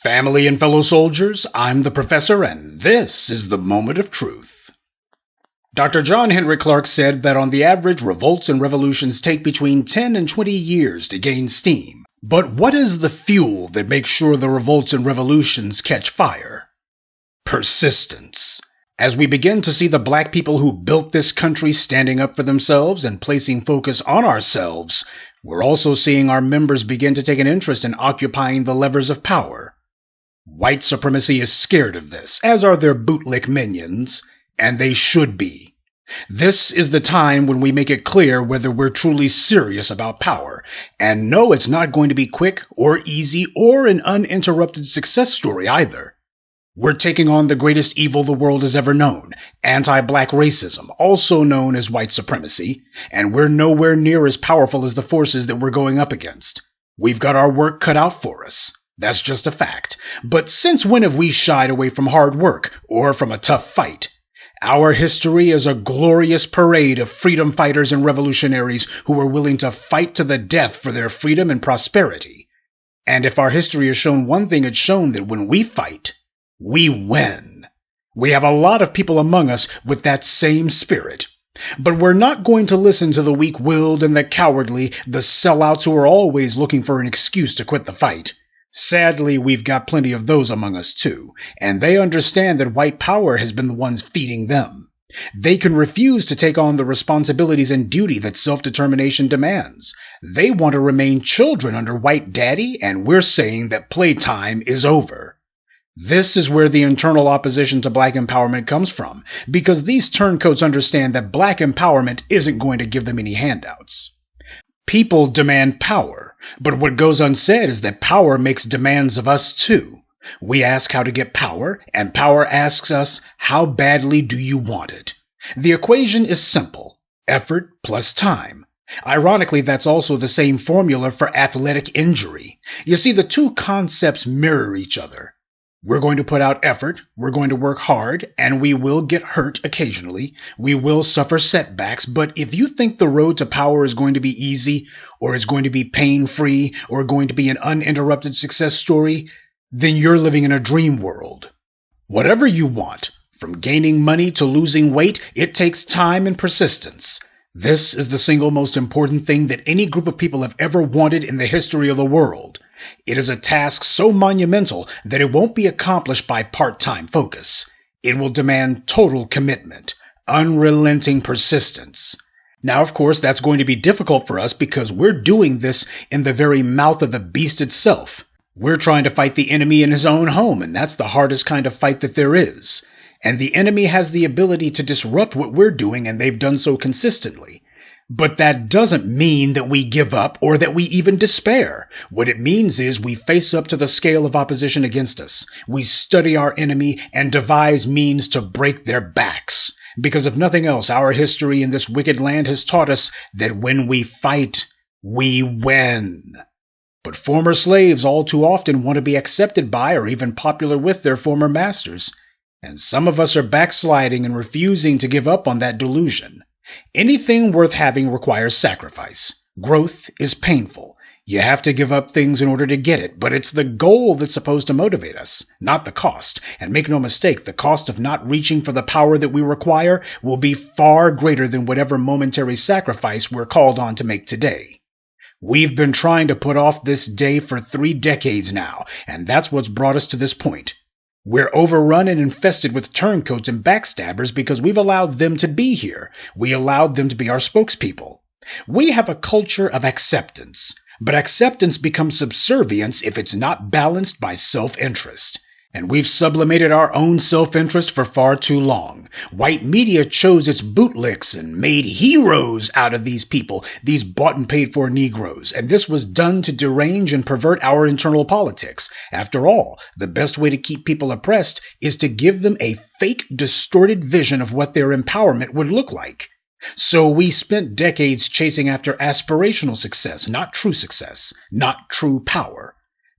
Family and fellow soldiers, I'm the Professor, and this is the Moment of Truth. Dr. John Henry Clark said that on the average, revolts and revolutions take between 10 and 20 years to gain steam. But what is the fuel that makes sure the revolts and revolutions catch fire? Persistence. As we begin to see the black people who built this country standing up for themselves and placing focus on ourselves, we're also seeing our members begin to take an interest in occupying the levers of power. White supremacy is scared of this, as are their bootlick minions, and they should be. This is the time when we make it clear whether we're truly serious about power. And no, it's not going to be quick or easy or an uninterrupted success story either. We're taking on the greatest evil the world has ever known, anti-black racism, also known as white supremacy, and we're nowhere near as powerful as the forces that we're going up against. We've got our work cut out for us. That's just a fact. But since when have we shied away from hard work or from a tough fight? Our history is a glorious parade of freedom fighters and revolutionaries who were willing to fight to the death for their freedom and prosperity. And if our history has shown one thing, it's shown that when we fight, we win. We have a lot of people among us with that same spirit. But we're not going to listen to the weak-willed and the cowardly, the sellouts who are always looking for an excuse to quit the fight. Sadly, we've got plenty of those among us too, and they understand that white power has been the ones feeding them. They can refuse to take on the responsibilities and duty that self-determination demands. They want to remain children under white daddy, and we're saying that playtime is over. This is where the internal opposition to black empowerment comes from, because these turncoats understand that black empowerment isn't going to give them any handouts. People demand power, but what goes unsaid is that power makes demands of us too. We ask how to get power, and power asks us, how badly do you want it? The equation is simple: effort plus time. Ironically, that's also the same formula for athletic injury. You see, the two concepts mirror each other. We're going to put out effort, we're going to work hard, and we will get hurt occasionally. We will suffer setbacks, but if you think the road to power is going to be easy, or is going to be pain-free, or going to be an uninterrupted success story, then you're living in a dream world. Whatever you want, from gaining money to losing weight, it takes time and persistence. This is the single most important thing that any group of people have ever wanted in the history of the world. It is a task so monumental that it won't be accomplished by part-time focus. It will demand total commitment, unrelenting persistence. Now, of course, that's going to be difficult for us because we're doing this in the very mouth of the beast itself. We're trying to fight the enemy in his own home, and that's the hardest kind of fight that there is. And the enemy has the ability to disrupt what we're doing, and they've done so consistently. But that doesn't mean that we give up or that we even despair. What it means is we face up to the scale of opposition against us. We study our enemy and devise means to break their backs. Because if nothing else, our history in this wicked land has taught us that when we fight, we win. But former slaves all too often want to be accepted by or even popular with their former masters. And some of us are backsliding and refusing to give up on that delusion. Anything worth having requires sacrifice. Growth is painful. You have to give up things in order to get it, but it's the goal that's supposed to motivate us, not the cost. And make no mistake, the cost of not reaching for the power that we require will be far greater than whatever momentary sacrifice we're called on to make today. We've been trying to put off this day for 3 decades now, and that's what's brought us to this point. We're overrun and infested with turncoats and backstabbers because we've allowed them to be here. We allowed them to be our spokespeople. We have a culture of acceptance, but acceptance becomes subservience if it's not balanced by self-interest. And we've sublimated our own self-interest for far too long. White media chose its bootlicks and made heroes out of these people, these bought and paid for Negroes, and this was done to derange and pervert our internal politics. After all, the best way to keep people oppressed is to give them a fake, distorted vision of what their empowerment would look like. So we spent decades chasing after aspirational success, not true power.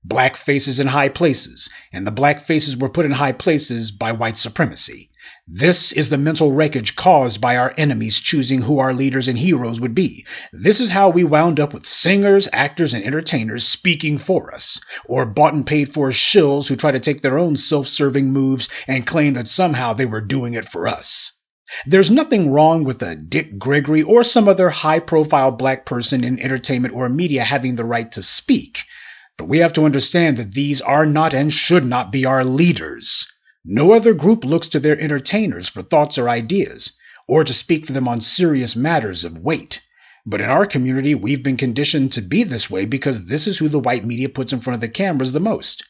Black faces in high places, and the black faces were put in high places by white supremacy. This is the mental wreckage caused by our enemies choosing who our leaders and heroes would be. This is how we wound up with singers, actors, and entertainers speaking for us, or bought and paid for shills who try to take their own self-serving moves and claim that somehow they were doing it for us. There's nothing wrong with a Dick Gregory or some other high-profile black person in entertainment or media having the right to speak, but we have to understand that these are not and should not be our leaders. No other group looks to their entertainers for thoughts or ideas, or to speak for them on serious matters of weight. But in our community, we've been conditioned to be this way because this is who the white media puts in front of the cameras the most.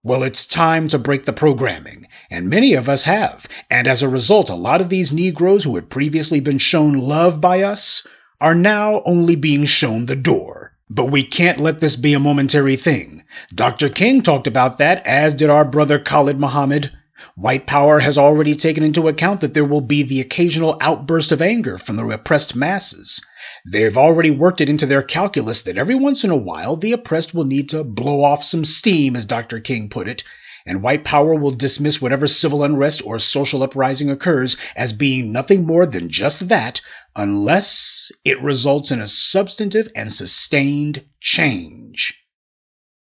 Well, it's time to break the programming, and many of us have, and as a result, a lot of these Negroes who had previously been shown love by us are now only being shown the door. But we can't let this be a momentary thing. Dr. King talked about that, as did our brother Khalid Muhammad. White power has already taken into account that there will be the occasional outburst of anger from the oppressed masses. They've already worked it into their calculus that every once in a while the oppressed will need to blow off some steam, as Dr. King put it, and white power will dismiss whatever civil unrest or social uprising occurs as being nothing more than just that, unless it results in a substantive and sustained change.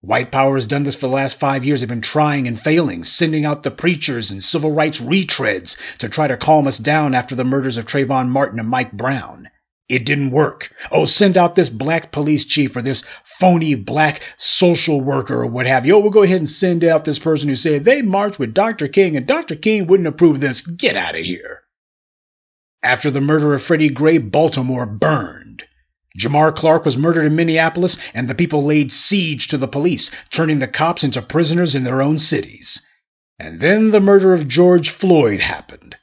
White power has done this for the last 5 years. They've been trying and failing, sending out the preachers and civil rights retreads to try to calm us down after the murders of Trayvon Martin and Mike Brown. It didn't work. Oh, send out this black police chief or this phony black social worker or what have you. Oh, we'll go ahead and send out this person who said they marched with Dr. King and Dr. King wouldn't approve this. Get out of here. After the murder of Freddie Gray, Baltimore burned. Jamar Clark was murdered in Minneapolis, and the people laid siege to the police, turning the cops into prisoners in their own cities. And then the murder of George Floyd happened,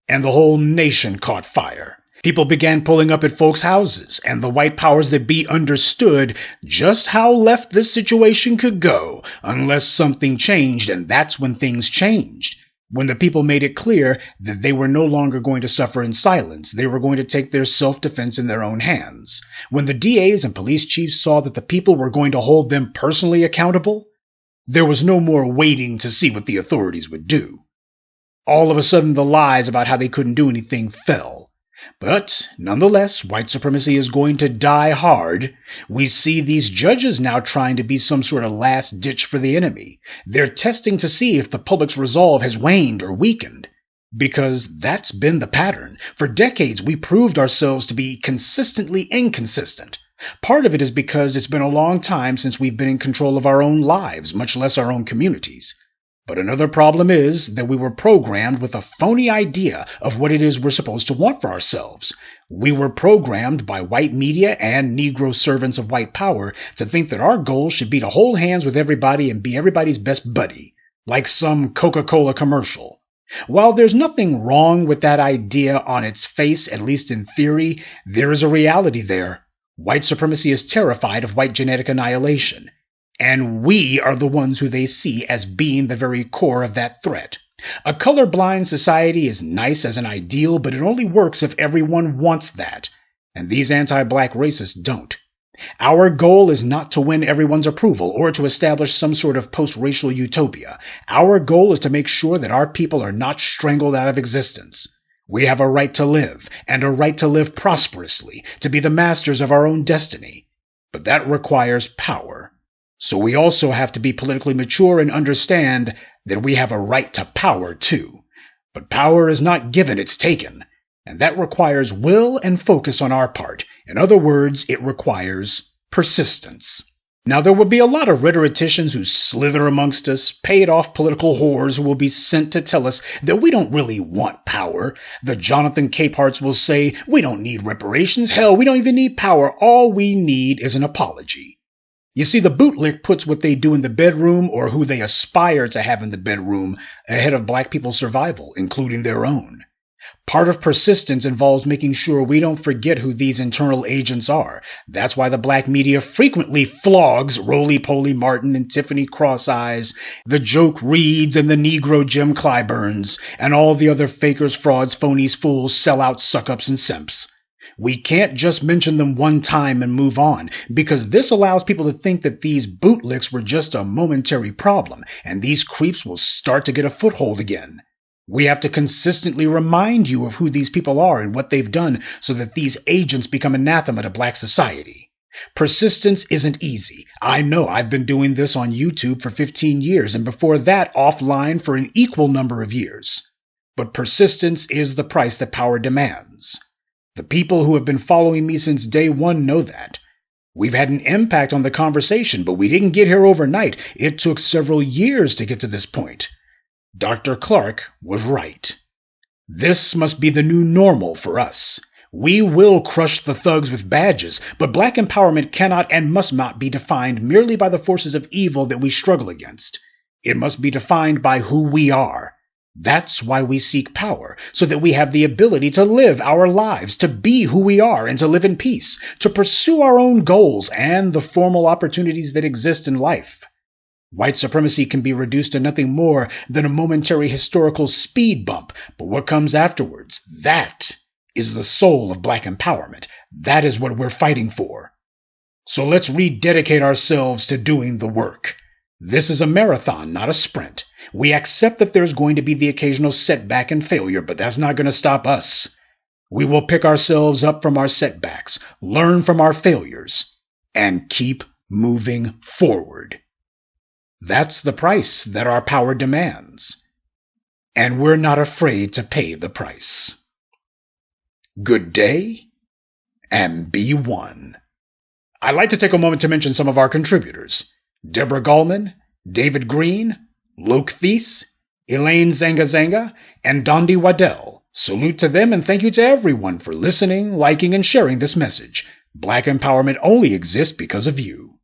and the whole nation caught fire. People began pulling up at folks' houses, and the white powers that be understood just how left this situation could go unless something changed, and that's when things changed. When the people made it clear that they were no longer going to suffer in silence, they were going to take their self-defense in their own hands. When the DAs and police chiefs saw that the people were going to hold them personally accountable, there was no more waiting to see what the authorities would do. All of a sudden, the lies about how they couldn't do anything fell. But, nonetheless, white supremacy is going to die hard. We see these judges now trying to be some sort of last ditch for the enemy. They're testing to see if the public's resolve has waned or weakened. Because that's been the pattern. For decades, we proved ourselves to be consistently inconsistent. Part of it is because it's been a long time since we've been in control of our own lives, much less our own communities. But another problem is that we were programmed with a phony idea of what it is we're supposed to want for ourselves. We were programmed by white media and Negro servants of white power to think that our goal should be to hold hands with everybody and be everybody's best buddy, like some Coca-Cola commercial. While there's nothing wrong with that idea on its face, at least in theory, there is a reality there. White supremacy is terrified of white genetic annihilation. And we are the ones who they see as being the very core of that threat. A colorblind society is nice as an ideal, but it only works if everyone wants that. And these anti-black racists don't. Our goal is not to win everyone's approval or to establish some sort of post-racial utopia. Our goal is to make sure that our people are not strangled out of existence. We have a right to live, and a right to live prosperously, to be the masters of our own destiny. But that requires power. So we also have to be politically mature and understand that we have a right to power too. But power is not given, it's taken. And that requires will and focus on our part. In other words, it requires persistence. Now, there will be a lot of rhetoricians who slither amongst us, paid-off political whores who will be sent to tell us that we don't really want power. The Jonathan Capeharts will say, we don't need reparations. Hell, we don't even need power. All we need is an apology. You see, the bootlick puts what they do in the bedroom or who they aspire to have in the bedroom ahead of black people's survival, including their own. Part of persistence involves making sure we don't forget who these internal agents are. That's why the black media frequently flogs Roly-Poly Martin and Tiffany Cross-Eyes, the Joke Reeds and the Negro Jim Clyburns, and all the other fakers, frauds, phonies, fools, sellouts, suck-ups, and simps. We can't just mention them one time and move on, because this allows people to think that these bootlicks were just a momentary problem, and these creeps will start to get a foothold again. We have to consistently remind you of who these people are and what they've done so that these agents become anathema to black society. Persistence isn't easy. I know I've been doing this on YouTube for 15 years and before that offline for an equal number of years. But persistence is the price that power demands. The people who have been following me since day one know that. We've had an impact on the conversation, but we didn't get here overnight. It took several years to get to this point. Dr. Clark was right. This must be the new normal for us. We will crush the thugs with badges, but black empowerment cannot and must not be defined merely by the forces of evil that we struggle against. It must be defined by who we are. That's why we seek power, so that we have the ability to live our lives, to be who we are, and to live in peace, to pursue our own goals and the formal opportunities that exist in life. White supremacy can be reduced to nothing more than a momentary historical speed bump, but what comes afterwards, that is the soul of black empowerment. That is what we're fighting for. So let's rededicate ourselves to doing the work. This is a marathon, not a sprint. We accept that there's going to be the occasional setback and failure, but that's not going to stop us. We will pick ourselves up from our setbacks, learn from our failures, and keep moving forward. That's the price that our power demands. And we're not afraid to pay the price. Good day, and be one. I'd like to take a moment to mention some of our contributors. Deborah Gallman, David Green, Luke Thies, Elaine Zanga, and Dondi Waddell. Salute to them and thank you to everyone for listening, liking, and sharing this message. Black empowerment only exists because of you.